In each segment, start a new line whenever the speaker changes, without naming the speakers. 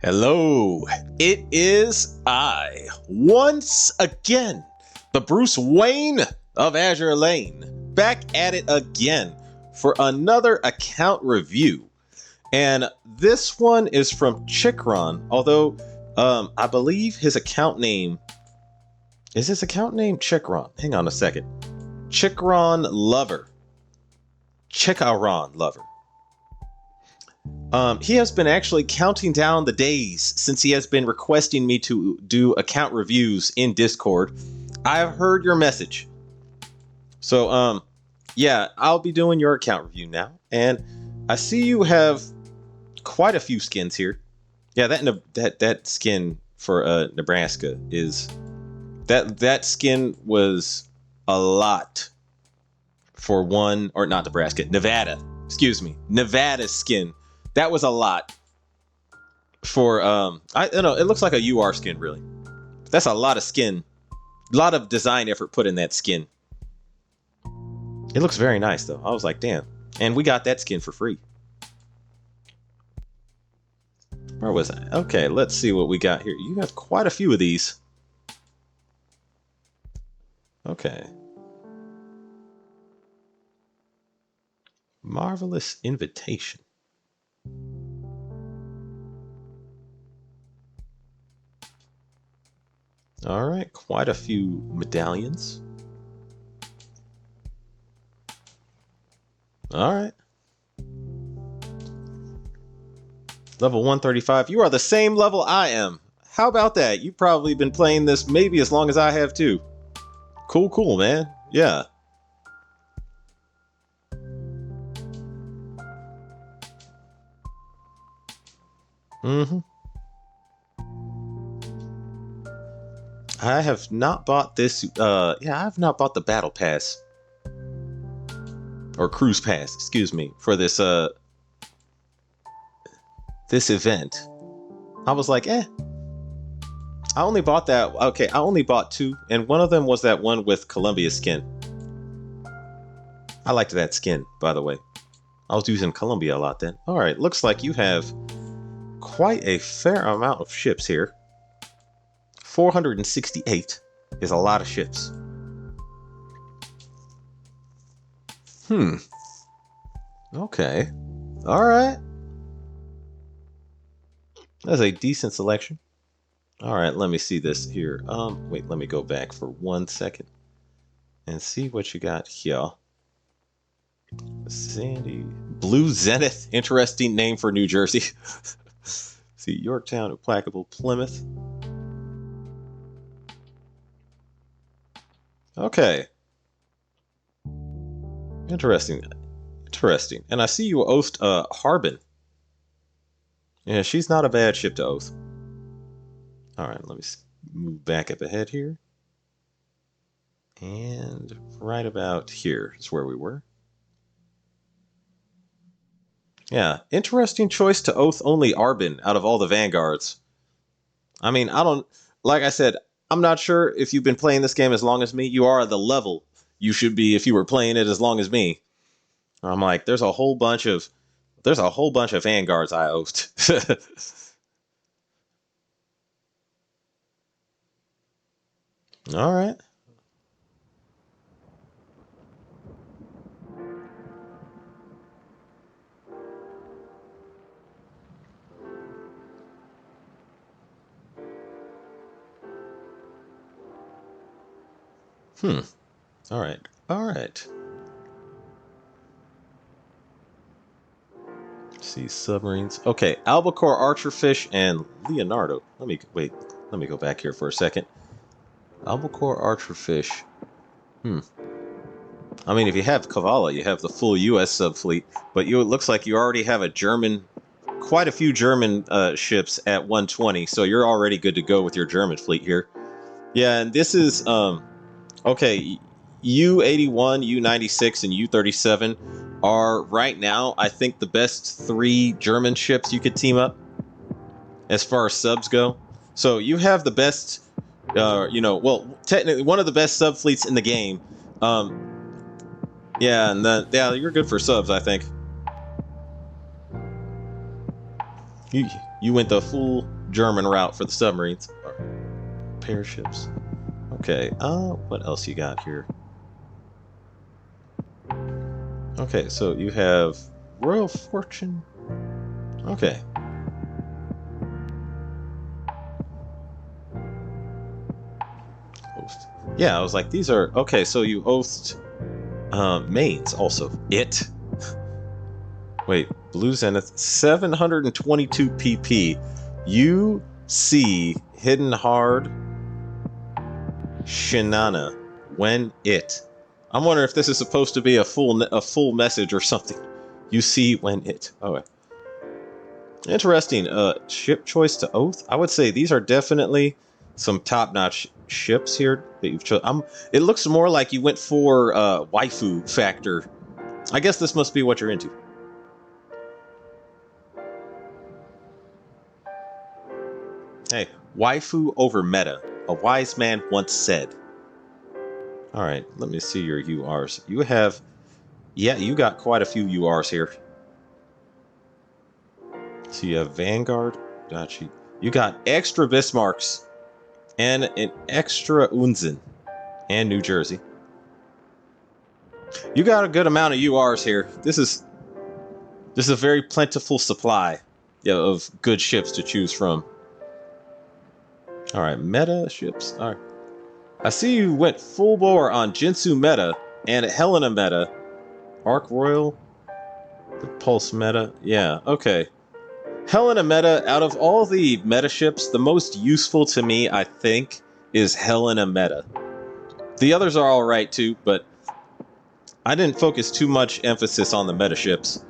Hello, it is I, once again, the Bruce Wayne of Azure Lane, back at it again for another account review. And this one is from Chicharon, although I believe his account name, is his account name Chicharon? Hang on a second. Chicharonlover. Chicharonlover. He has been actually counting down the days since he has been requesting me to do account reviews in Discord. I've heard your message. So, yeah, I'll be doing your account review now. And I see you have quite a few skins here. Yeah, that skin for Nebraska is... That skin was a lot for one... Or not Nebraska, Nevada. Excuse me. Nevada skin. That was a lot for, I don't know, it looks like a UR skin, really. That's a lot of skin. A lot of design effort put in that skin. It looks very nice, though. I was like, damn. And we got that skin for free. Where was I? Okay, let's see what we got here. You have quite a few of these. Okay. Marvelous invitation. All right, quite a few medallions. All right. Level 135. You are the same level I am. How about that? You've probably been playing this maybe as long as I have too. Cool, man. Yeah. Mm-hmm. I have not bought this, yeah, I have not bought the Battle Pass. Or Cruise Pass, excuse me, for this, this event. I was like, I only bought that, okay, I only bought two, and one of them was that one with Columbia skin. I liked that skin, by the way. I was using Columbia a lot then. Alright, looks like you have quite a fair amount of ships here. 468 is a lot of ships. Okay. Alright. That's a decent selection. Alright, let me see this here. Wait, let me go back for 1 second and see what you got here. Sandy. Blue Zenith. Interesting name for New Jersey. See, Yorktown, Implacable, Plymouth. Okay. Interesting. And I see you oath Harbin. Yeah, she's not a bad ship to oath. Alright, let me move back up ahead here. And right about here is where we were. Yeah, interesting choice to oath only Arbin out of all the vanguards. I mean, like I said, I'm not sure if you've been playing this game as long as me. You are at the level you should be if you were playing it as long as me. I'm like, there's a whole bunch of vanguards I oathed. All right. All right. See, submarines. Okay, albacore, archerfish, and Leonardo. Let me go back here for a second. Albacore, archerfish. I mean, if you have Kavala, you have the full U.S. subfleet, but it looks like you already have quite a few German ships at 120, so you're already good to go with your German fleet here. Yeah, and this is, okay, U-81, U-96, and U-37 are, right now, I think the best 3 German ships you could team up, as far as subs go. So you have the best, well, technically, one of the best subfleets in the game. Yeah, and yeah, you're good for subs, I think. You you went the full German route for the submarines. Pair ships. Okay, what else you got here? Okay, so you have Royal Fortune. Okay. Host. Yeah, I was like, these are okay, so you host mains also. It. Wait, Blue Zenith, 722 PP. You see Hidden Hard Shinana when it. I'm wondering if this is supposed to be a full message or something. You see when it. Oh, interesting. Ship choice to Oath. I would say these are definitely some top-notch ships here that you've chosen. It looks more like you went for waifu factor. I guess this must be what you're into. Hey, waifu over meta. A wise man once said. All right, let me see your URs. You have, yeah, you got quite a few URs here. So you have Vanguard. Gotcha. You got extra Bismarcks and an extra Unzen and New Jersey. You got a good amount of URs here. This is a very plentiful supply of good ships to choose from. All right, meta ships. All right. I see you went full bore on Jinsu meta and Helena meta. Arc Royal. The Pulse meta. Yeah, okay. Helena meta, out of all the meta ships, the most useful to me, I think, is Helena meta. The others are alright too, but I didn't focus too much emphasis on the meta ships.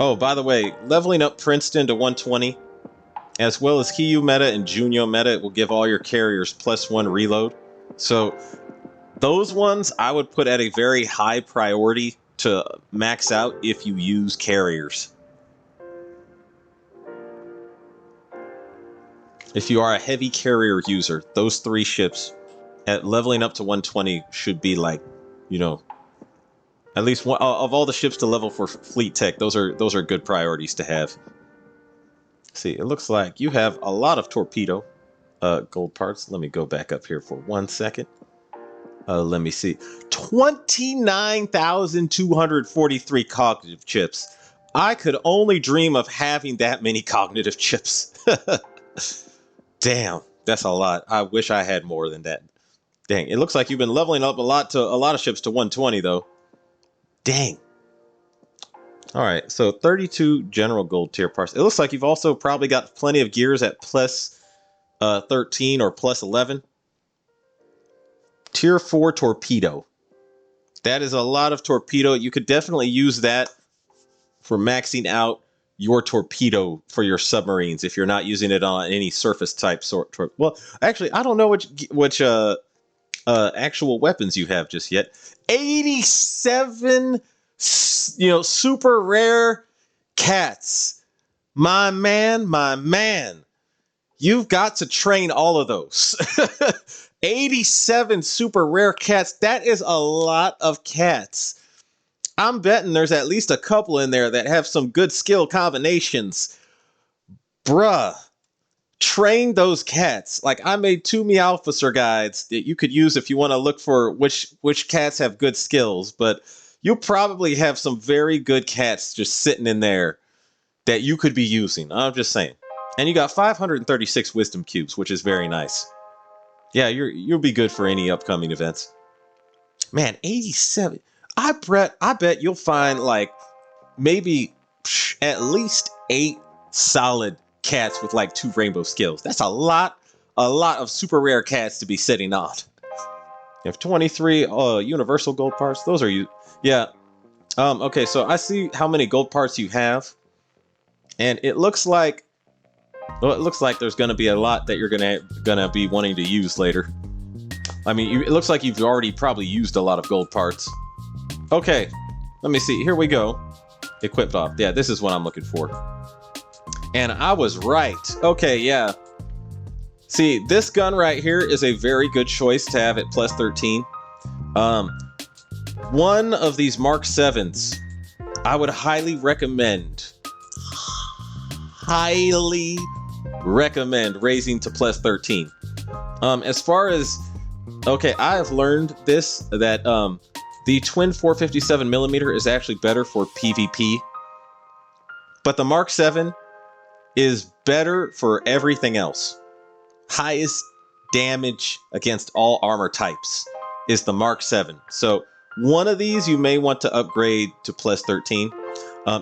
Oh, by the way, leveling up Princeton to 120, as well as Kiyu meta and Junyo meta, it will give all your carriers +1 reload. So those ones I would put at a very high priority to max out if you use carriers. If you are a heavy carrier user, those 3 ships at leveling up to 120 should be like, you know, at least one of all the ships to level for fleet tech. Those are good priorities to have. See, it looks like you have a lot of torpedo gold parts. Let me go back up here for 1 second. Let me see. 29,243 cognitive chips. I could only dream of having that many cognitive chips. Damn, that's a lot. I wish I had more than that. Dang, it looks like you've been leveling up a lot of ships to 120 though. Dang. All right, so 32 general gold tier parts. It looks like you've also probably got plenty of gears at +13 or +11. Tier 4 torpedo. That is a lot of torpedo. You could definitely use that for maxing out your torpedo for your submarines if you're not using it on any surface type sort. Well, actually, I don't know which actual weapons you have just yet. 87, super rare cats. My man. You've got to train all of those. 87 super rare cats. That is a lot of cats. I'm betting there's at least a couple in there that have some good skill combinations. Bruh. Train those cats. Like, I made 2 Meowfisser guides that you could use if you want to look for which cats have good skills, but you'll probably have some very good cats just sitting in there that you could be using. I'm just saying. And you got 536 wisdom cubes, which is very nice. Yeah, you'll be good for any upcoming events. Man, 87. I bet you'll find like maybe at least 8 solid cats with like 2 rainbow skills. That's a lot of super rare cats to be sitting on. You have 23 universal gold parts. Those are you. Yeah. Okay, so I see how many gold parts you have, and it looks like there's gonna be a lot that you're gonna be wanting to use later. I mean, it looks like you've already probably used a lot of gold parts. Okay, let me see. Here we go. Equipped off. Yeah, this is what I'm looking for. And I was right. Okay, yeah. See, this gun right here is a very good choice to have at +13. One of these Mark 7s, I would highly recommend highly recommend raising to plus 13. As far as, okay, I have learned this, that the twin 457 millimeter is actually better for PvP, but the Mark 7 is better for everything else. Highest damage against all armor types is the Mark 7. So one of these you may want to upgrade to plus 13.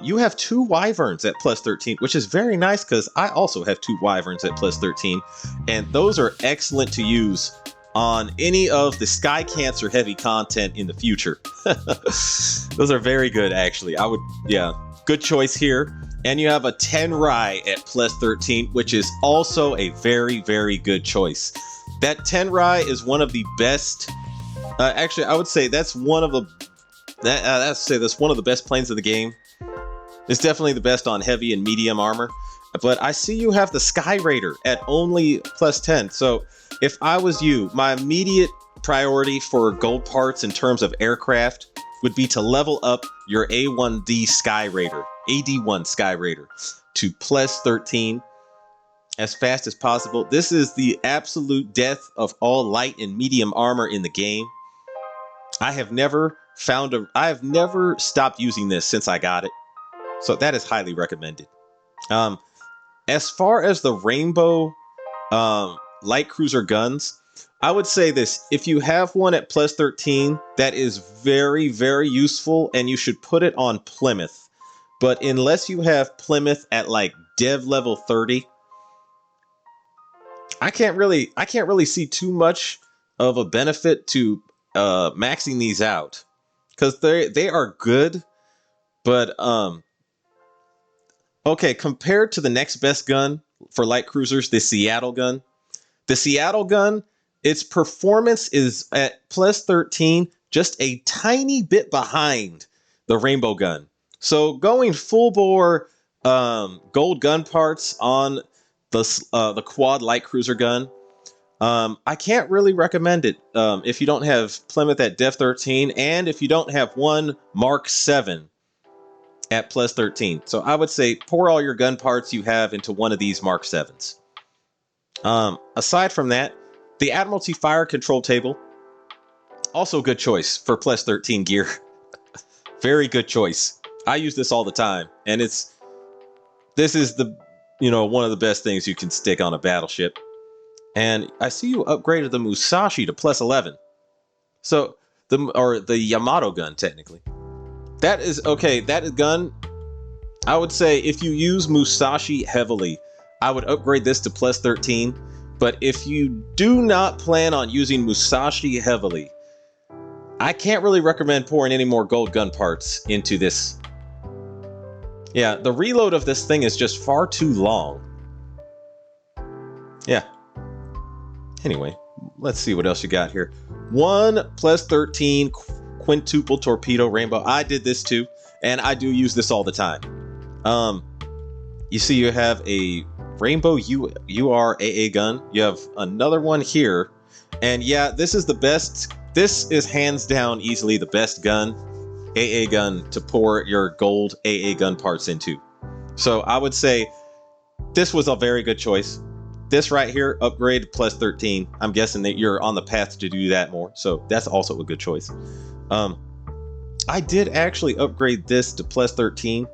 You have 2 wyverns at plus 13, which is very nice because I also have 2 wyverns at plus 13, and those are excellent to use on any of the Sky Cancer heavy content in the future. Those are very good, actually. Yeah, good choice here. And you have a 10 Rye at plus 13, which is also a very, very good choice. That 10 Rye is one of the best. Actually, I would say that's one of the that's one of the best planes in the game. It's definitely the best on heavy and medium armor. But I see you have the Sky Raider at only plus 10. So if I was you, my immediate priority for gold parts in terms of aircraft would be to level up your A1D Sky Raider, AD1 Sky Raider, to plus 13 as fast as possible. This is the absolute death of all light and medium armor in the game. I have never stopped using this since I got it. So that is highly recommended. As far as the Rainbow light cruiser guns, I would say this: if you have one at plus 13, that is very, very useful, and you should put it on Plymouth. But unless you have Plymouth at like dev level 30, I can't really see too much of a benefit to maxing these out, because they are good, but okay, compared to the next best gun for light cruisers, the Seattle gun. The Seattle gun, its performance is at plus 13, just a tiny bit behind the Rainbow gun. So going full bore gold gun parts on the quad light cruiser gun, I can't really recommend it if you don't have Plymouth at Def 13, and if you don't have one Mark 7 at plus 13. So I would say pour all your gun parts you have into one of these Mark 7s. Aside from that, the Admiralty Fire Control Table, also a good choice for plus 13 gear. Very good choice. I use this all the time, and this is the, one of the best things you can stick on a battleship. And I see you upgraded the Musashi to plus 11. So the Yamato gun, technically. That is okay. That gun, I would say if you use Musashi heavily, I would upgrade this to plus 13. But if you do not plan on using Musashi heavily, I can't really recommend pouring any more gold gun parts into this. Yeah, the reload of this thing is just far too long. Yeah. Anyway, let's see what else you got here. 1 plus 13 quintuple torpedo Rainbow. I did this too, and I do use this all the time. You see you have a Rainbow URAA gun. You have another one here. And yeah, this is the best. This is hands down easily the best gun, AA gun, to pour your gold AA gun parts into. So I would say this was a very good choice. This right here, upgrade plus 13. I'm guessing that you're on the path to do that more. So that's also a good choice. I did actually upgrade this to plus 13,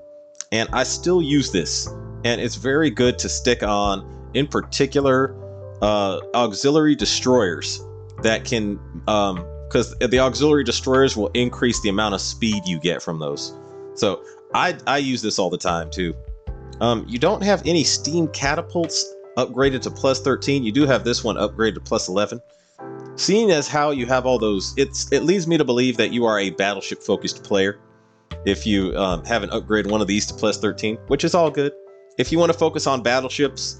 and I still use this. And it's very good to stick on, in particular, auxiliary destroyers that can, because the auxiliary destroyers will increase the amount of speed you get from those. So I use this all the time too. You don't have any steam catapults upgraded to plus 13. You do have this one upgraded to plus 11. Seeing as how you have all those, it leads me to believe that you are a battleship focused player if you haven't upgraded one of these to plus 13, which is all good. If you want to focus on battleships,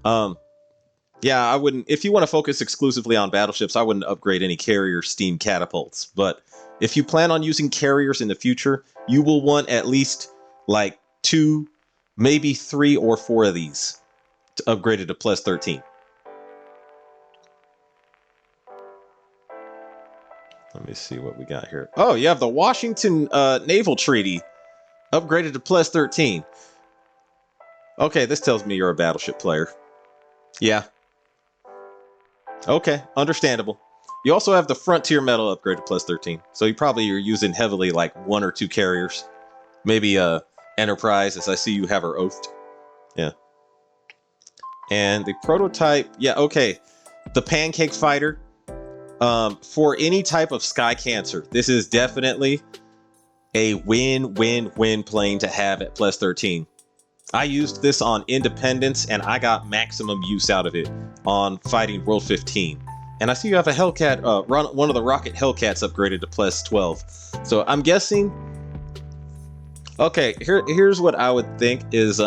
yeah, I wouldn't. If you want to focus exclusively on battleships, I wouldn't upgrade any carrier steam catapults. But if you plan on using carriers in the future, you will want at least like 2, maybe 3 or 4 of these to upgrade it to plus 13. Let me see what we got here. Oh, you have the Washington Naval Treaty upgraded to plus 13. Okay, this tells me you're a battleship player. Yeah. Okay, understandable. You also have the Frontier Metal upgrade to plus 13. So you probably are using heavily like 1 or 2 carriers. Maybe Enterprise, as I see you have her oathed. Yeah. And the prototype, yeah, okay. The Pancake Fighter. For any type of Sky Cancer, this is definitely a win-win-win plane to have at plus 13. I used this on Independence, and I got maximum use out of it on fighting World 15. And I see you have a Hellcat, one of the Rocket Hellcats upgraded to plus 12. So I'm guessing... Okay, here's what I would think is...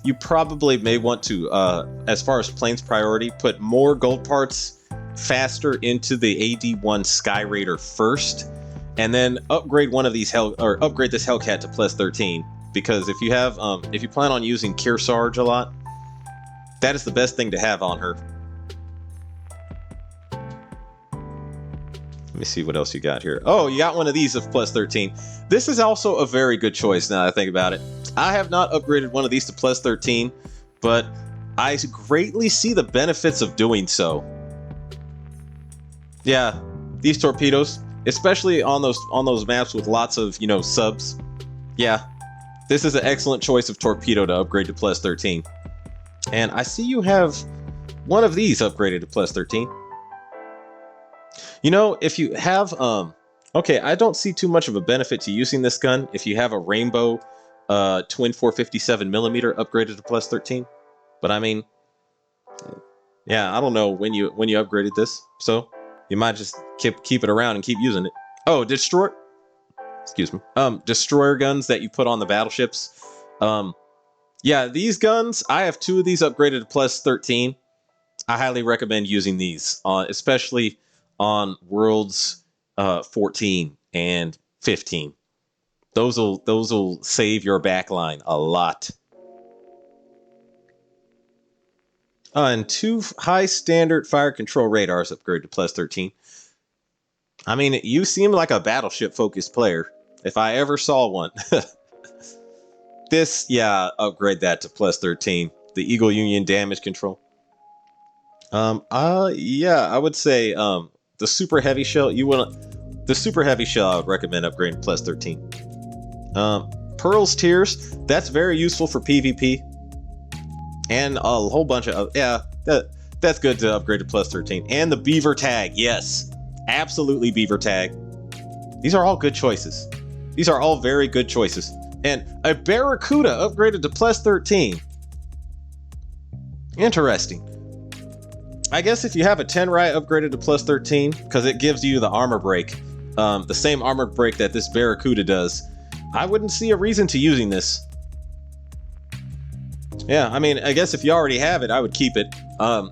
you probably may want to, as far as planes priority, put more gold parts faster into the AD1 Sky Raider first, and then upgrade one of these upgrade this Hellcat to plus 13. Because if you have, if you plan on using Kearsarge a lot, that is the best thing to have on her. Let me see what else you got here. Oh, you got one of these of plus 13. This is also a very good choice now that I think about it. I have not upgraded one of these to plus 13, but I greatly see the benefits of doing so. Yeah, these torpedoes, especially on those maps with lots of, you know, subs. Yeah, this is an excellent choice of torpedo to upgrade to plus 13. And I see you have one of these upgraded to plus 13. You know, if you have, okay, I don't see too much of a benefit to using this gun if you have a Rainbow twin 457mm upgraded to plus 13. But I mean, yeah, I don't know when you upgraded this, so you might just keep it around and keep using it. Oh, excuse me. Destroyer guns that you put on the battleships. Yeah, these guns, I have 2 of these upgraded to plus 13. I highly recommend using these, especially on Worlds 14 and 15. Those will save your backline a lot. And 2 high standard fire control radars upgraded to plus 13. I mean, you seem like a battleship focused player, if I ever saw one. This, yeah, upgrade that to plus 13. The Eagle Union damage control. Yeah, I would say the super heavy shell. The super heavy shell I would recommend upgrading to plus 13. Pearl's Tears, that's very useful for PvP. And a whole bunch of, yeah, that's good to upgrade to plus 13. And the Beaver Tag, yes, absolutely Beaver Tag. These are all good choices. These are all very good choices. And a Barracuda upgraded to plus 13. Interesting. I guess if you have a Tenrai upgraded to plus 13, because it gives you the armor break, the same armor break that this Barracuda does, I wouldn't see a reason to using this. Yeah, I mean, I guess if you already have it, I would keep it.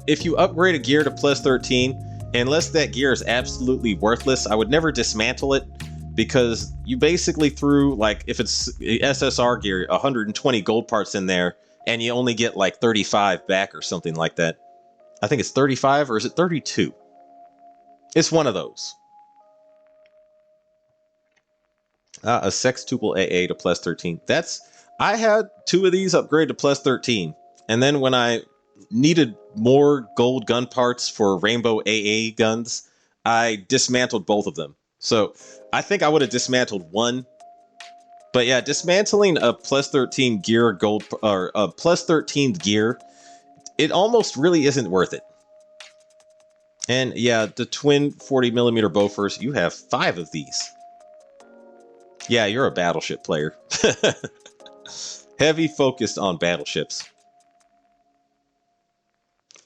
If you upgrade a gear to plus 13, unless that gear is absolutely worthless, I would never dismantle it, because you basically threw, like, if it's SSR gear, 120 gold parts in there, and you only get like 35 back or something like that. I think it's 35, or is it 32? It's one of those. A sextuple AA to plus 13. I had 2 of these upgrade to plus 13. And then when I needed more gold gun parts for Rainbow AA guns, I dismantled both of them. So I think I would have dismantled one. But yeah, dismantling a plus 13 gear gold, or a plus 13 gear, it almost really isn't worth it. And yeah, the twin 40mm Bofors, you have 5 of these. Yeah, you're a battleship player. Heavy focused on battleships.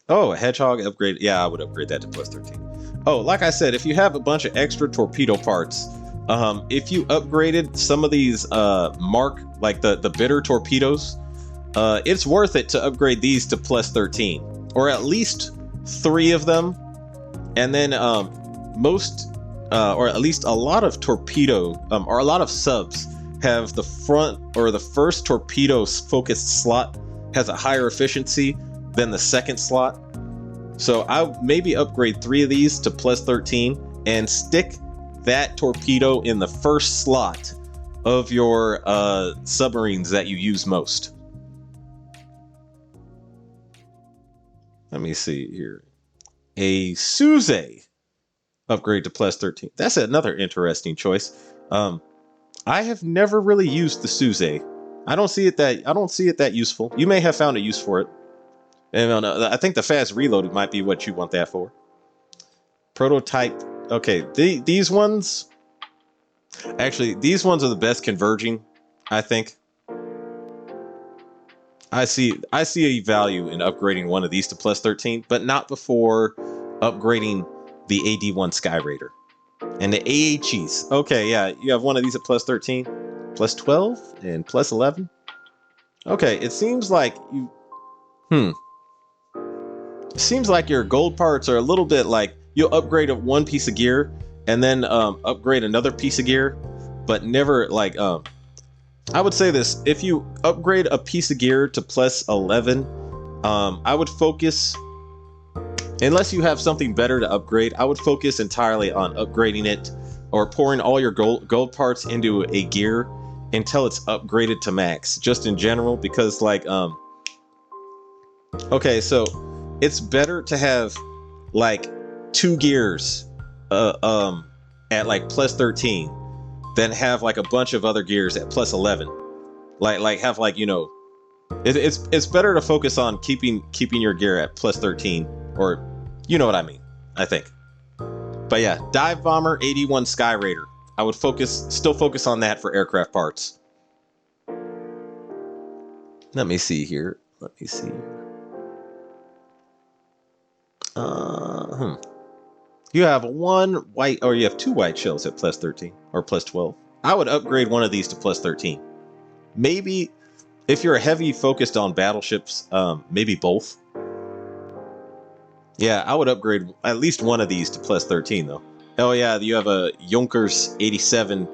Oh, a Hedgehog upgrade. Yeah, I would upgrade that to plus 13. Oh, like I said, if you have a bunch of extra torpedo parts, if you upgraded some of these Mark, like the bitter torpedoes, it's worth it to upgrade these to plus 13. Or at least 3 of them. And then or at least a lot of torpedo, or a lot of subs have the front or the first torpedo focused slot has a higher efficiency than the second slot. So I maybe upgrade 3 of these to plus 13 and stick that torpedo in the first slot of your submarines that you use most. Let me see here. A Suze upgrade to plus 13. That's another interesting choice. I have never really used the Suze. I don't see it that useful. You may have found a use for it. And I think the fast reload might be what you want that for. Prototype. Okay, these ones. Actually, these ones are the best converging, I think. I see a value in upgrading one of these to plus 13, but not before upgrading the AD1 Sky Raider. And the AHEs. Okay, yeah, you have one of these at plus 13, plus 12, and plus 11. Okay, it seems like you... It seems like your gold parts are a little bit like you'll upgrade one piece of gear and then upgrade another piece of gear, but never like... I would say this, if you upgrade a piece of gear to plus 11, I would focus... Unless you have something better to upgrade, I would focus entirely on upgrading it or pouring all your gold parts into a gear until it's upgraded to max, just in general, because like okay, so it's better to have like 2 gears at like plus 13 than have like a bunch of other gears at plus 11. Like have like, you know, it's better to focus on keeping your gear at plus 13, or you know what I mean, I think. But yeah, Dive Bomber, 81 Sky Raider. I would still focus on that for aircraft parts. Let me see here. You have one white, or you have 2 white shells at plus 13 or plus 12. I would upgrade one of these to plus 13. Maybe if you're heavy focused on battleships, maybe both. Yeah, I would upgrade at least one of these to plus 13 though. Oh yeah, you have a Junkers 87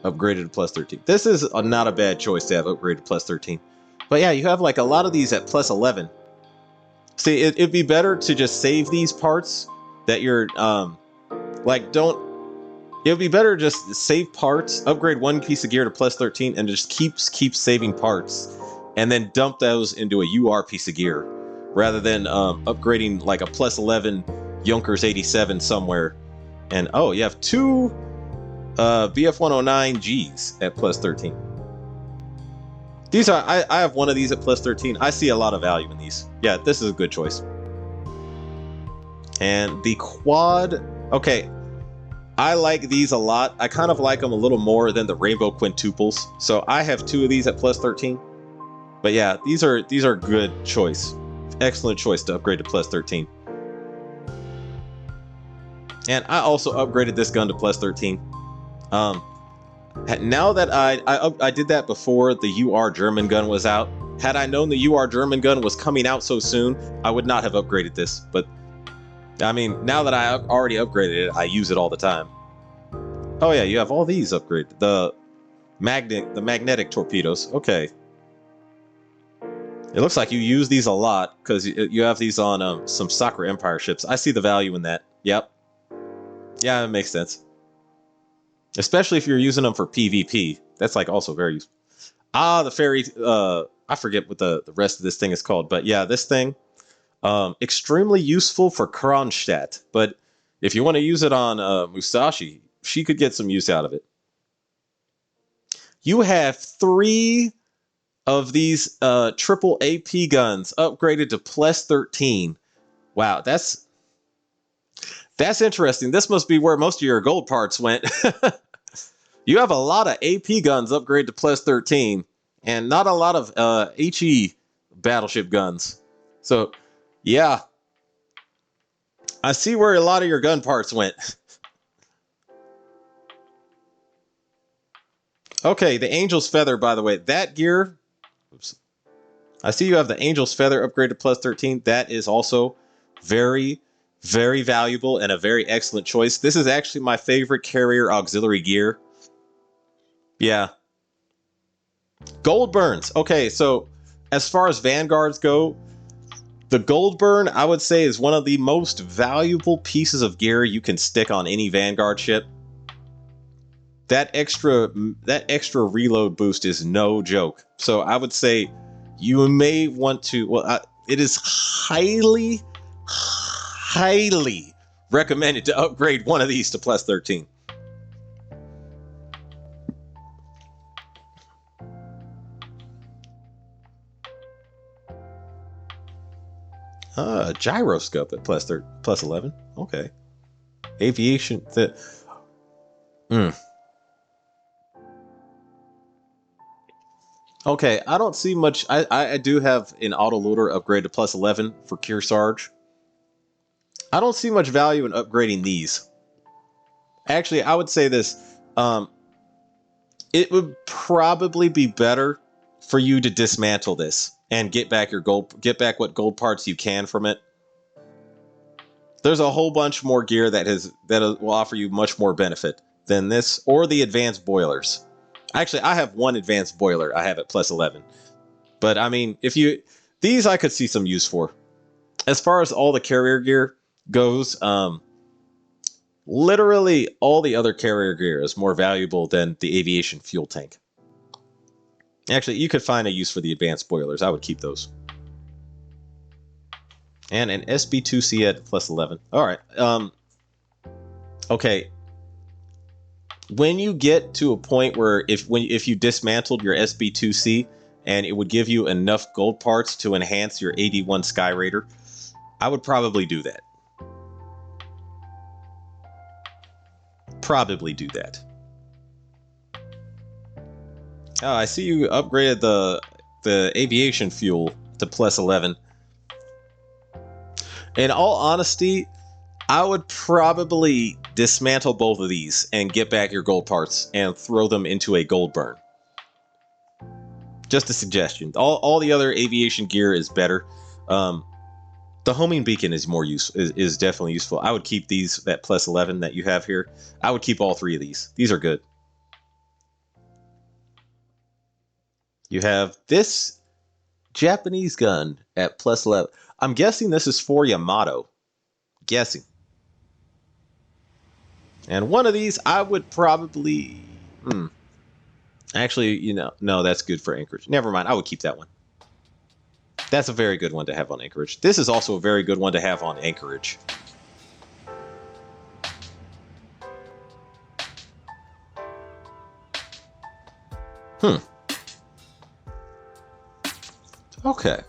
upgraded to plus 13. This is not a bad choice to have upgraded to plus 13. But yeah, you have like a lot of these at plus 11. See, it'd be better to just save these parts that you're, like, don't... It would be better just save parts, upgrade one piece of gear to plus 13, and just keep saving parts, and then dump those into a UR piece of gear, rather than upgrading like a plus 11 Junkers 87 somewhere. And oh, you have 2 BF-109Gs at plus 13. These are, I have one of these at plus 13. I see a lot of value in these. Yeah, this is a good choice. And the quad, okay, I like these a lot. I kind of like them a little more than the rainbow quintuples. So I have 2 of these at plus 13. But yeah, these are good choice. Excellent choice to upgrade to plus 13. And I also upgraded this gun to plus 13. Now that I did that before the UR German gun was out. Had I known the UR German gun was coming out so soon, I would not have upgraded this. But I mean, now that I already upgraded it, I use it all the time. Oh yeah, you have all these upgraded. The magnetic torpedoes. Okay. It looks like you use these a lot because you have these on some Sakura Empire ships. I see the value in that. Yep. Yeah, it makes sense. Especially if you're using them for PvP. That's like also very useful. Ah, the ferry. I forget what the rest of this thing is called. But yeah, this thing. Extremely useful for Kronstadt. But if you want to use it on Musashi, she could get some use out of it. You have 3 of these triple AP guns upgraded to plus 13. Wow, that's interesting. This must be where most of your gold parts went. You have a lot of AP guns upgraded to plus 13, and not a lot of HE battleship guns. So, yeah. I see where a lot of your gun parts went. Okay, the Angel's Feather, by the way. That gear... Oops. I see you have the Angel's Feather upgraded to plus 13. That is also very, very valuable and a very excellent choice. This is actually my favorite carrier auxiliary gear. Yeah. Gold burns. Okay, so as far as Vanguards go, the gold burn, I would say, is one of the most valuable pieces of gear you can stick on any Vanguard ship. That extra reload boost is no joke. So I would say you may want to, well, it is highly, highly recommended to upgrade one of these to plus 13. Gyroscope at plus 11. Okay. Aviation. Okay, I don't see much. I do have an autoloader upgrade to plus 11 for Kearsarge. I don't see much value in upgrading these. Actually, I would say this. It would probably be better for you to dismantle this and get back your gold. Get back what gold parts you can from it. There's a whole bunch more gear that will offer you much more benefit than this or the advanced boilers. Actually, I have one advanced boiler. I have it plus 11. But I mean, these I could see some use for. As far as all the carrier gear goes, literally all the other carrier gear is more valuable than the aviation fuel tank. Actually, you could find a use for the advanced boilers. I would keep those. And an SB2C at plus 11. All right. Okay. When you get to a point where if you dismantled your SB2C and it would give you enough gold parts to enhance your 81 Sky Raider, I would probably do that. Probably do that. Oh, I see you upgraded the aviation fuel to plus 11. In all honesty, I would probably dismantle both of these and get back your gold parts and throw them into a gold burn. Just a suggestion. All the other aviation gear is better. The homing beacon is is definitely useful. I would keep these, that plus 11 that you have here. I would keep all three of these. These are good. You have this Japanese gun at plus 11. I'm guessing this is for Yamato. Guessing. And one of these I would probably... Actually, no, that's good for Anchorage. Never mind, I would keep that one. That's a very good one to have on Anchorage. This is also a very good one to have on Anchorage. Okay.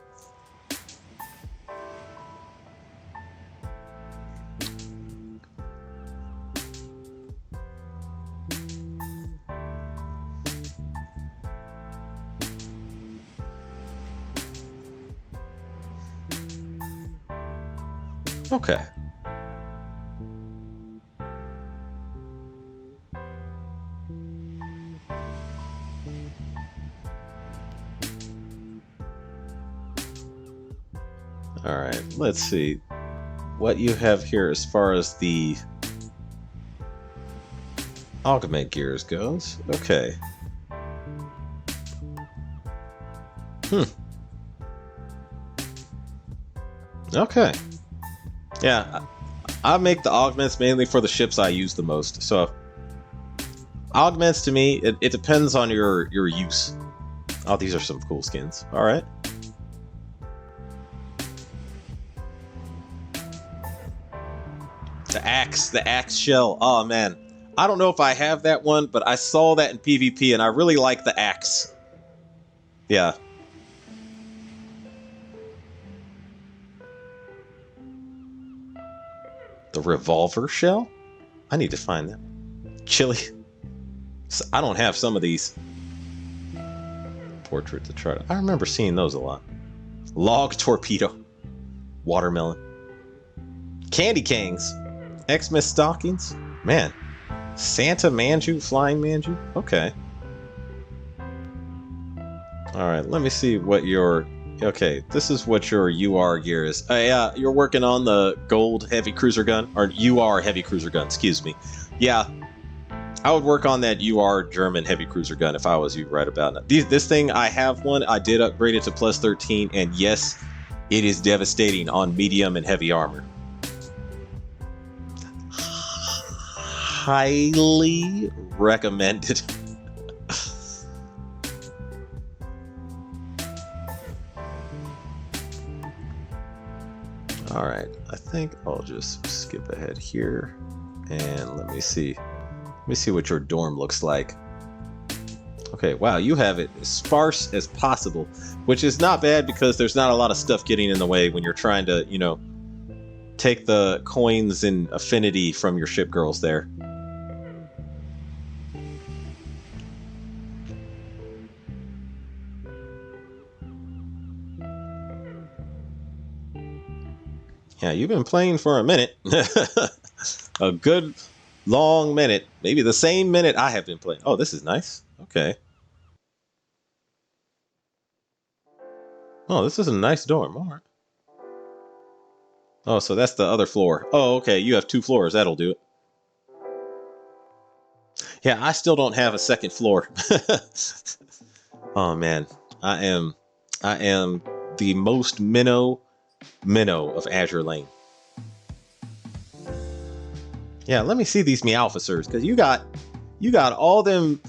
Okay. All right, let's see what you have here as far as the augment gears goes. Okay. Okay. Yeah, I make the augments mainly for the ships I use the most. So augments to me, it depends on your use. Oh, these are some cool skins. All right. The axe shell. Oh man, I don't know if I have that one, but I saw that in PvP and I really like the axe. Yeah. The revolver shell? I need to find that. Chili. I don't have some of these. Portrait to try to... I remember seeing those a lot. Log torpedo. Watermelon. Candy canes. Xmas stockings. Man. Santa Manju. Flying Manju. Okay. Alright, let me see what your... Okay, this is what your UR gear is. Yeah, you're working on the gold heavy cruiser gun, or UR heavy cruiser gun, excuse me. Yeah, I would work on that UR German heavy cruiser gun if I was you right about it. This thing, I have one. I did upgrade it to plus 13, and yes, it is devastating on medium and heavy armor. Highly recommended. All right, I think I'll just skip ahead here and let me see. Let me see what your dorm looks like. Okay, wow, you have it as sparse as possible, which is not bad because there's not a lot of stuff getting in the way when you're trying to, you know, take the coins and affinity from your ship girls there. Yeah, you've been playing for a minute. A good long minute. Maybe the same minute I have been playing. Oh, this is nice. Okay. Oh, this is a nice dorm. All right. Oh, so that's the other floor. Oh, okay. You have 2 floors. That'll do it. Yeah, I still don't have a second floor. Oh man, I am the most minnow of Azure Lane. Yeah, let me see these Meowficers, because you got all them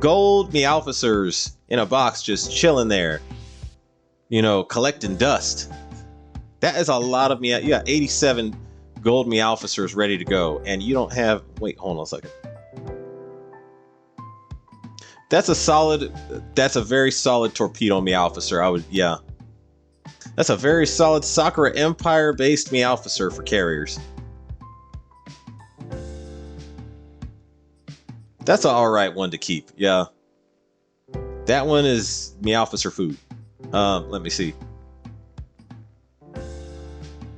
gold Meowficers in a box just chilling there, you know, collecting dust. That is a lot of Meow. You got 87 gold Meowficers ready to go, and you don't have. Wait, hold on a second. That's a very solid torpedo Meowficer. I would, yeah. That's a very solid Sakura Empire based Meowficer for carriers. That's an alright one to keep, yeah. That one is Meowficer food. Let me see.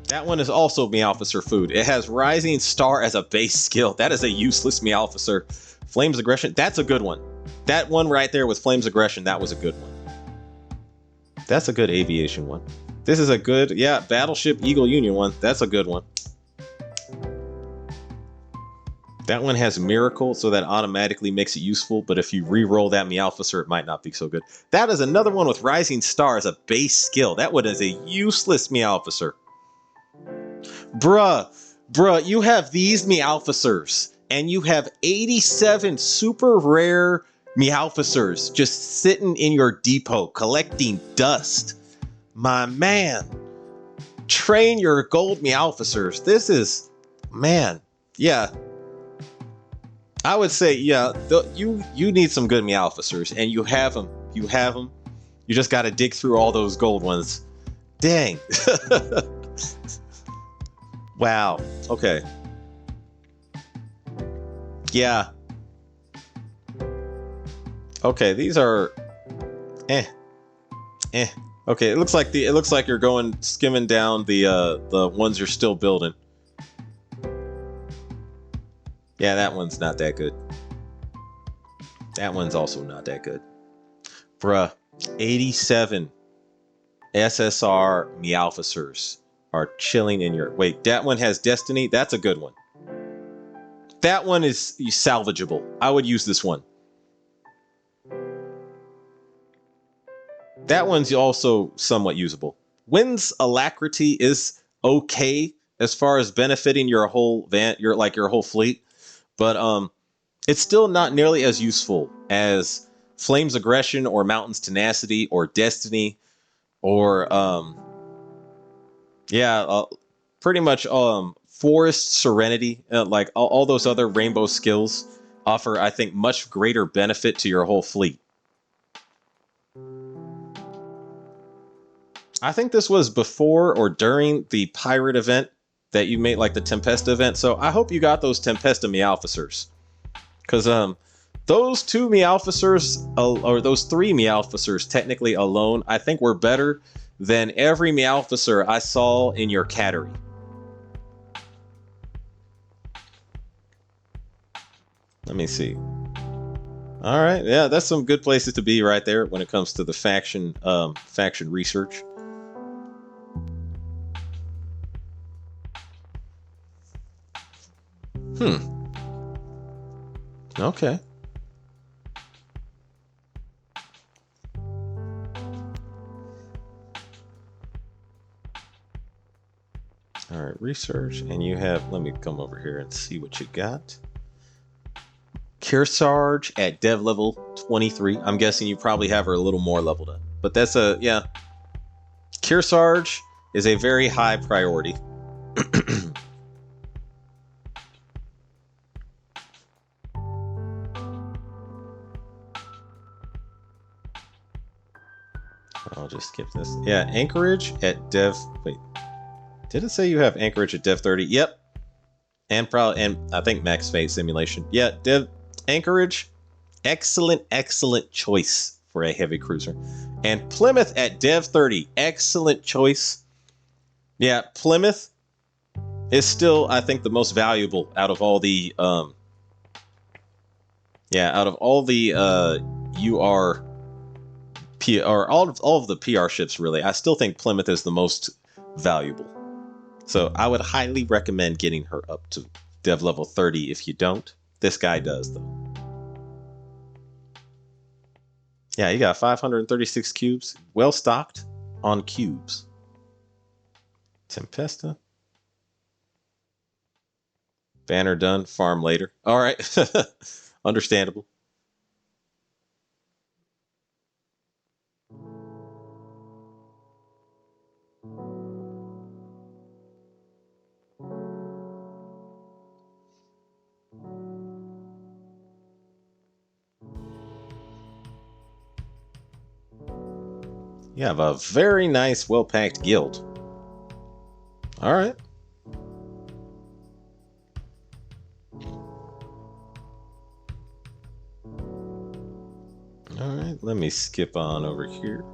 That one is also Meowficer food. It has Rising Star as a base skill. That is a useless Meowficer. Flames Aggression, that's a good one. That one right there with Flames Aggression, that was a good one. That's a good aviation one. This is a good, yeah, Battleship Eagle Union one. That's a good one. That one has Miracle, so that automatically makes it useful, but if you re-roll that Meowficer, it might not be so good. That is another one with Rising Star as a base skill. That one is a useless Meowficer. Bruh, you have these Meowficers, and you have 87 super rare Meowficers just sitting in your depot collecting dust. My man, train your gold Meowficers. This is, man, yeah. I would say, yeah, you need some good Meowficers, and you have them. You have them. You just got to dig through all those gold ones. Dang. Wow. Okay. Yeah. Okay, these are Okay, it looks like you're going skimming down the ones you're still building. Yeah, that one's not that good. That one's also not that good. Bruh, 87 SSR Meowficers are chilling in your... Wait, that one has Destiny? That's a good one. That one is salvageable. I would use this one. That one's also somewhat usable. Wind's Alacrity is okay as far as benefiting your whole your whole fleet, but it's still not nearly as useful as Flame's Aggression or Mountain's Tenacity or Destiny or pretty much Forest Serenity, like all those other rainbow skills offer, I think, much greater benefit to your whole fleet. I think this was before or during the pirate event that you made, like the Tempesta event. So I hope you got those Tempesta Meowficers, because those 2 Meowficers or those 3 Meowficers technically alone, I think were better than every Meowficer I saw in your cattery. Let me see. All right, yeah, that's some good places to be right there when it comes to the faction research. Okay. All right, research, and you have, let me come over here and see what you got. Kearsarge at dev level 23. I'm guessing you probably have her a little more leveled up, but that's yeah. Kearsarge is a very high priority. I'll just skip this. Yeah, Anchorage at Dev. Wait, did it say you have Anchorage at Dev 30? Yep. And I think Max Fate Simulation. Yeah, Dev Anchorage. Excellent choice for a heavy cruiser. And Plymouth at Dev 30. Excellent choice. Yeah, Plymouth is still, I think, the most valuable out of all the UR or all of the PR ships, really. I still think Plymouth is the most valuable. So I would highly recommend getting her up to dev level 30 if you don't. This guy does, though. Yeah, you got 536 cubes. Well stocked on cubes. Tempesta. Banner done. Farm later. All right. Understandable. You have a very nice, well-packed guild. All right. All right, let me skip on over here.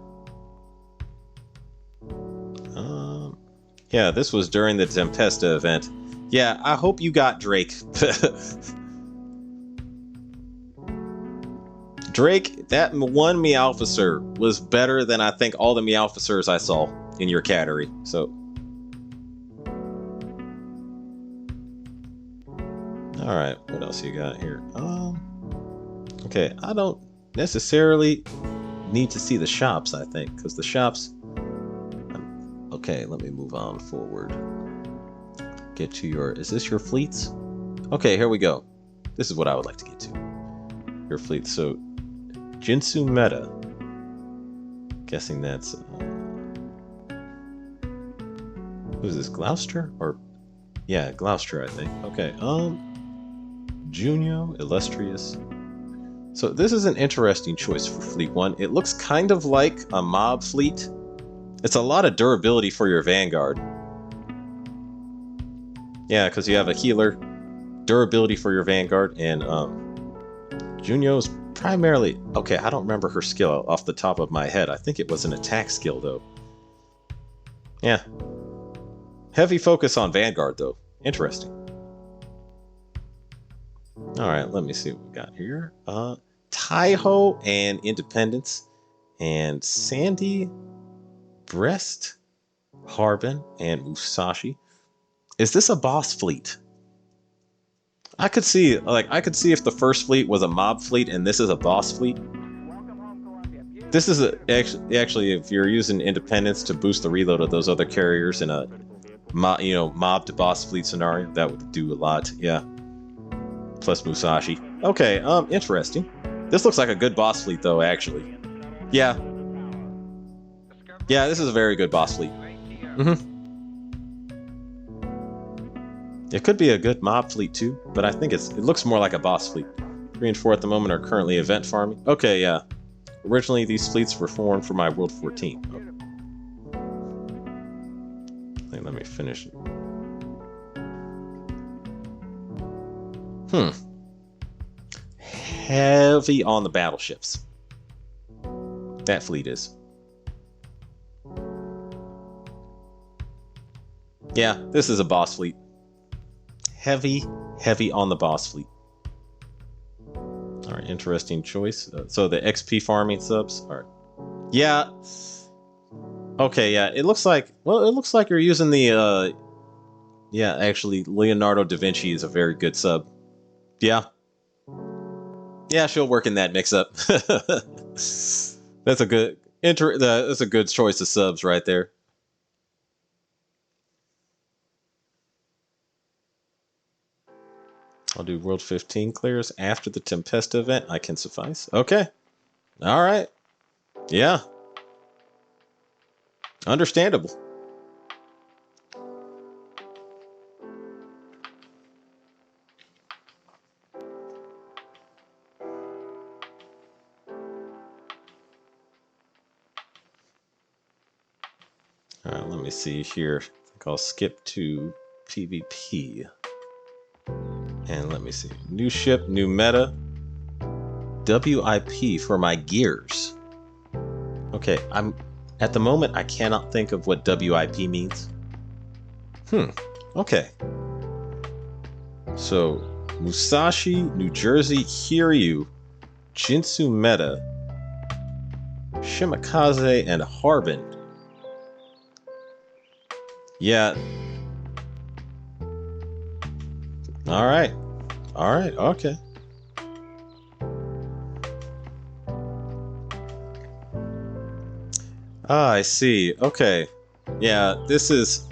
Yeah, this was during the Tempesta event. Yeah, I hope you got Drake. Drake, that one Meowfisser was better than I think all the Meowfissers I saw in your category. So, all right, what else you got here? Okay, I don't necessarily need to see the shops, I think, because the shops. Okay, let me move on forward. Get to your. Is this your fleets? Okay, here we go. This is what I would like to get to. Your fleet. So, Jinsu Meta. Guessing that's. Who's this? Gloucester? Or. Yeah, Gloucester, I think. Okay, Junio, Illustrious. So, this is an interesting choice for Fleet 1. It looks kind of like a mob fleet. It's a lot of durability for your Vanguard. Yeah, because you have a healer, durability for your Vanguard, and Junio's primarily... Okay, I don't remember her skill off the top of my head. I think it was an attack skill, though. Yeah. Heavy focus on Vanguard, though. Interesting. Alright, let me see what we got here. Taiho and Independence, and Sandy... Brest, Harbin, and Musashi. Is this a boss fleet? I could see if the first fleet was a mob fleet and this is a boss fleet. This is actually if you're using Independence to boost the reload of those other carriers in a mob to boss fleet scenario, that would do a lot. Yeah. Plus Musashi. Okay, interesting. This looks like a good boss fleet though, actually. Yeah. Yeah, this is a very good boss fleet. It could be a good mob fleet too, but I think it looks more like a boss fleet. 3 and 4 at the moment are currently event farming. Okay, yeah. Originally, these fleets were formed for my World 14. Okay, let me finish it. Heavy on the battleships. That fleet is. Yeah, this is a boss fleet. Heavy on the boss fleet. All right, interesting choice. So the XP farming subs. All right. Yeah. Okay, yeah. It looks like you're using the. Yeah, actually, Leonardo da Vinci is a very good sub. Yeah. Yeah, she'll work in that mix-up. That's a good choice of subs right there. I'll do World 15 clears after the Tempesta event. I can suffice. Okay. All right. Yeah. Understandable. Alright, let me see here. I think I'll skip to PvP. And let me see. New ship, new meta. WIP for my gears. Okay, at the moment I cannot think of what WIP means. Okay. So Musashi, New Jersey, Hiryu, Jinsu Meta, Shimakaze, and Harbin. Yeah. Alright. Alright, okay. Ah, I see. Okay. Yeah, this is...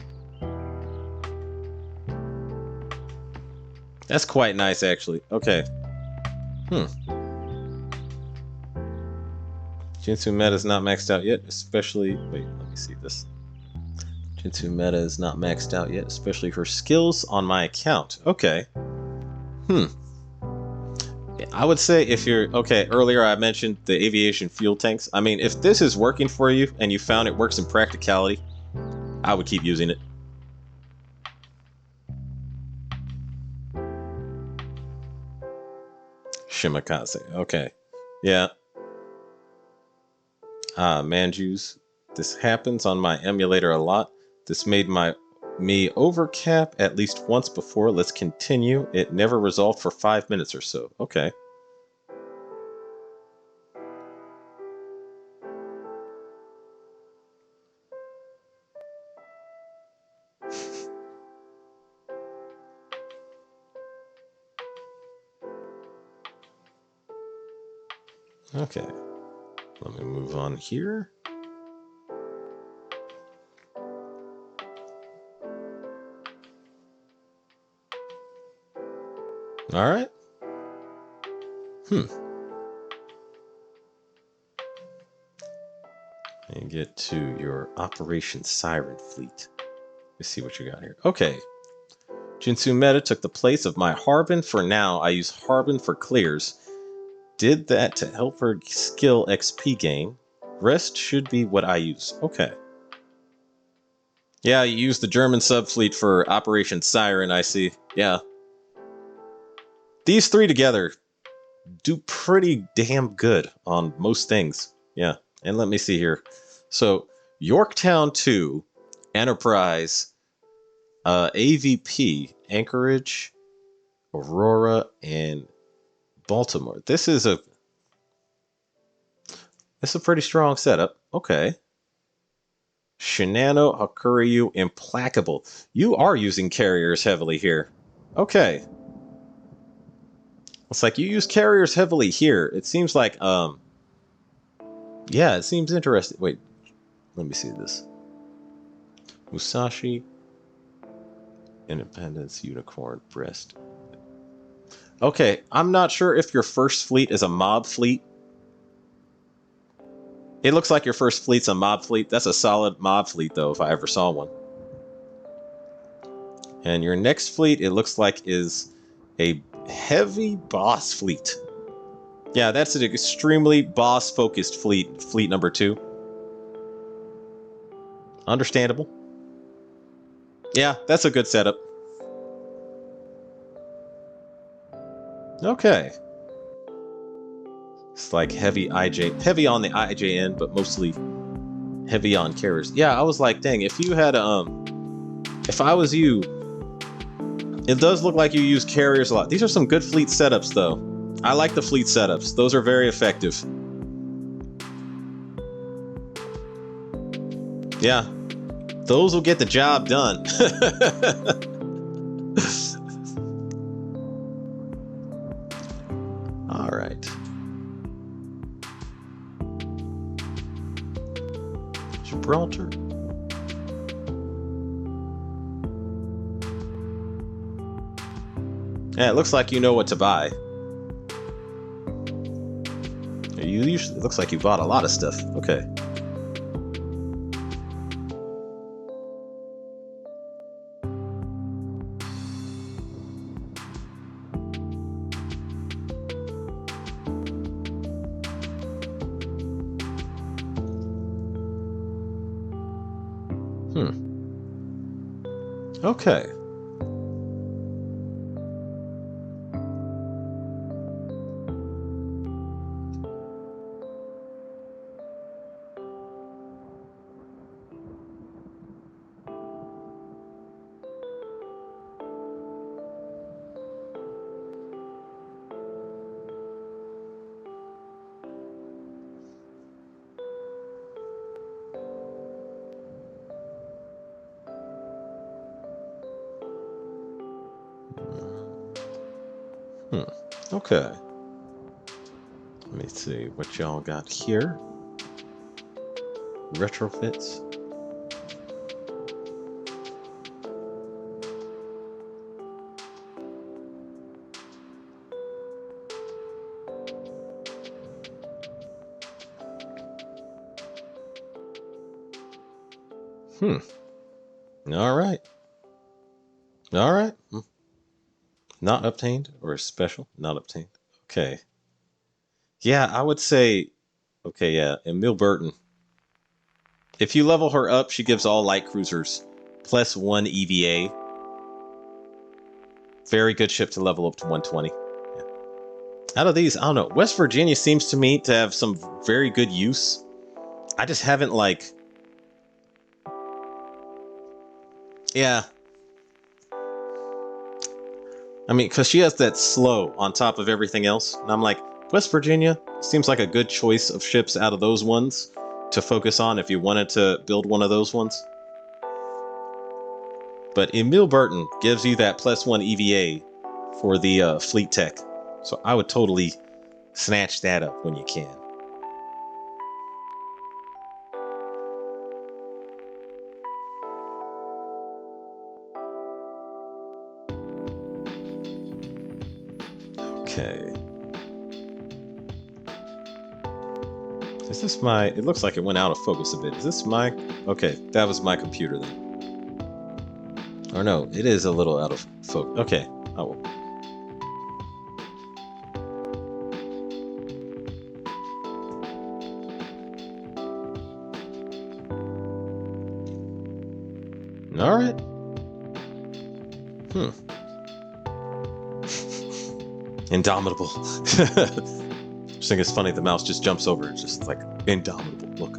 That's quite nice, actually. Okay. Jinsu Meta is not maxed out yet, especially... Wait, let me see this. Jinsu Meta is not maxed out yet, especially for skills on my account. Okay. I would say if you're... Okay, earlier I mentioned the aviation fuel tanks. I mean, if this is working for you, and you found it works in practicality, I would keep using it. Shimakaze. Okay. Yeah. Manjus. This happens on my emulator a lot. This made me overcap at least once before. Let's continue. It never resolved for 5 minutes or so. Okay. Okay. Let me move on here. All right. And get to your Operation Siren Fleet. Let's see what you got here. Okay. Jinsu Meta took the place of my Harbin. For now, I use Harbin for clears. Did that to help her skill XP gain. Rest should be what I use. Okay. Yeah, you use the German subfleet for Operation Siren, I see. Yeah. These three together do pretty damn good on most things. Yeah. And let me see here. So, Yorktown 2, Enterprise, AVP, Anchorage, Aurora, and Baltimore. This is a pretty strong setup. Okay. Shinano, Hakuryu, Implacable. You are using carriers heavily here. Okay. It's like you use carriers heavily here. It seems like, yeah, it seems interesting. Wait, let me see this. Musashi, Independence, Unicorn, Breast. Okay, I'm not sure if your first fleet is a mob fleet. It looks like your first fleet's a mob fleet. That's a solid mob fleet, though, if I ever saw one. And your next fleet, it looks like, is a heavy boss fleet. Yeah, that's an extremely boss-focused fleet. Fleet number 2. Understandable. Yeah, that's a good setup. Okay. It's like heavy on the IJN, but mostly heavy on carriers. Yeah, I was like, dang, if you had if I was you, it does look like you use carriers a lot. These are some good fleet setups, though. I like the fleet setups. Those are very effective. Yeah, those will get the job done. All right. Gibraltar. Yeah, it looks like you know what to buy. You usually, it looks like you bought a lot of stuff. Okay. Okay. Hmm. Okay. Let me see what y'all got here. Retrofits. Hmm. All right. All right. Not obtained or special? Not obtained. Okay. Yeah, I would say. Okay, yeah. Emil Burton. If you level her up, she gives all light cruisers +1 EVA. Very good ship to level up to 120. Yeah. Out of these, I don't know. West Virginia seems to me to have some very good use. I just haven't like. Yeah. I mean, because she has that slow on top of everything else. And I'm like, West Virginia seems like a good choice of ships out of those ones to focus on if you wanted to build one of those ones. But Emil Burton gives you that +1 EVA for the fleet tech. So I would totally snatch that up when you can. Okay. Is this my... It looks like it went out of focus a bit. Is this my... Okay, that was my computer then. Or no, it is a little out of focus. Okay. Oh. All right. Hmm. Indomitable. I just think it's funny the mouse just jumps over. It's just like indomitable. Look.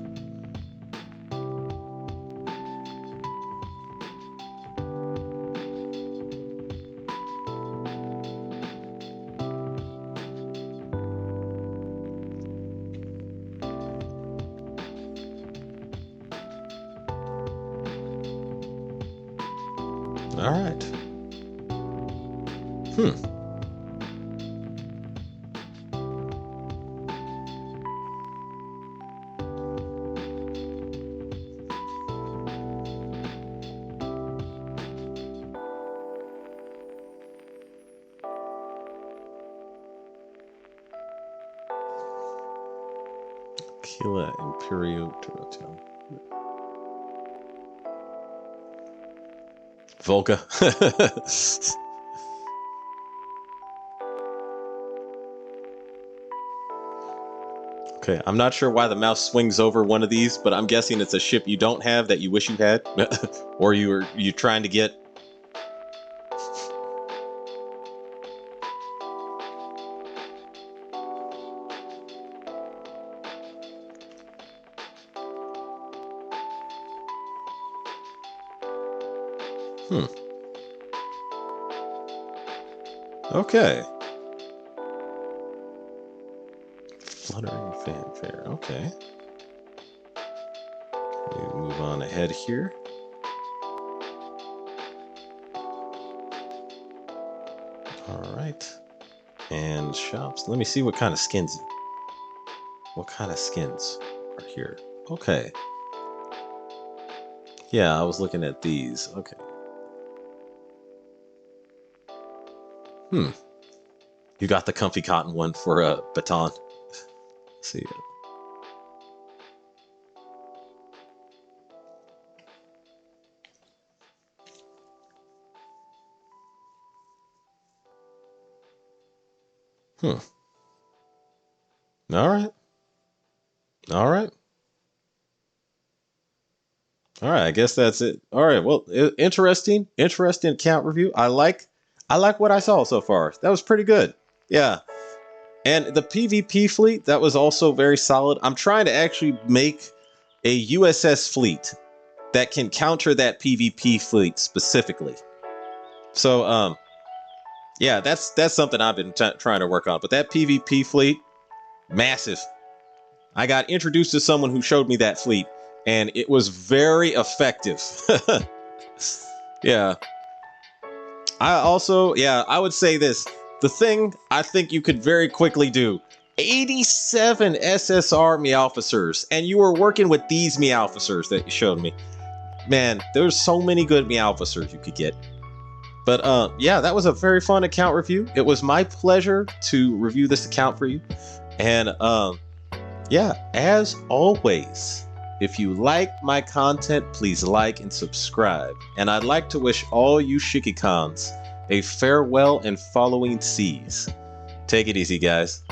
All right. Hmm. Kila Imperio Duratel. Volga. Okay, I'm not sure why the mouse swings over one of these, but I'm guessing it's a ship you don't have that you wish you had, or you trying to get. Hmm. Okay. Fluttering fanfare. Okay. We move on ahead here. All right. And shops. Let me see what kind of skins. What kind of skins are here? Okay. Yeah, I was looking at these. Okay. Hmm. You got the comfy cotton one for a baton. Let's see. Hmm. All right. All right. All right, I guess that's it. All right, well, interesting account review. I like what I saw so far. That was pretty good. Yeah, and the PvP fleet, that was also very solid. I'm trying to actually make a USS fleet that can counter that PvP fleet specifically. So yeah, that's something I've been trying to work on. But that PvP fleet, massive. I got introduced to someone who showed me that fleet, and it was very effective. Yeah. I would say this. The thing I think you could very quickly do, 87 SSR Meowficers, and you were working with these Meowficers that you showed me. Man, there's so many good Meowficers you could get. But yeah, that was a very fun account review. It was my pleasure to review this account for you. And yeah, as always, if you like my content, please like and subscribe. And I'd like to wish all you Shikikons a farewell and following seas. Take it easy, guys.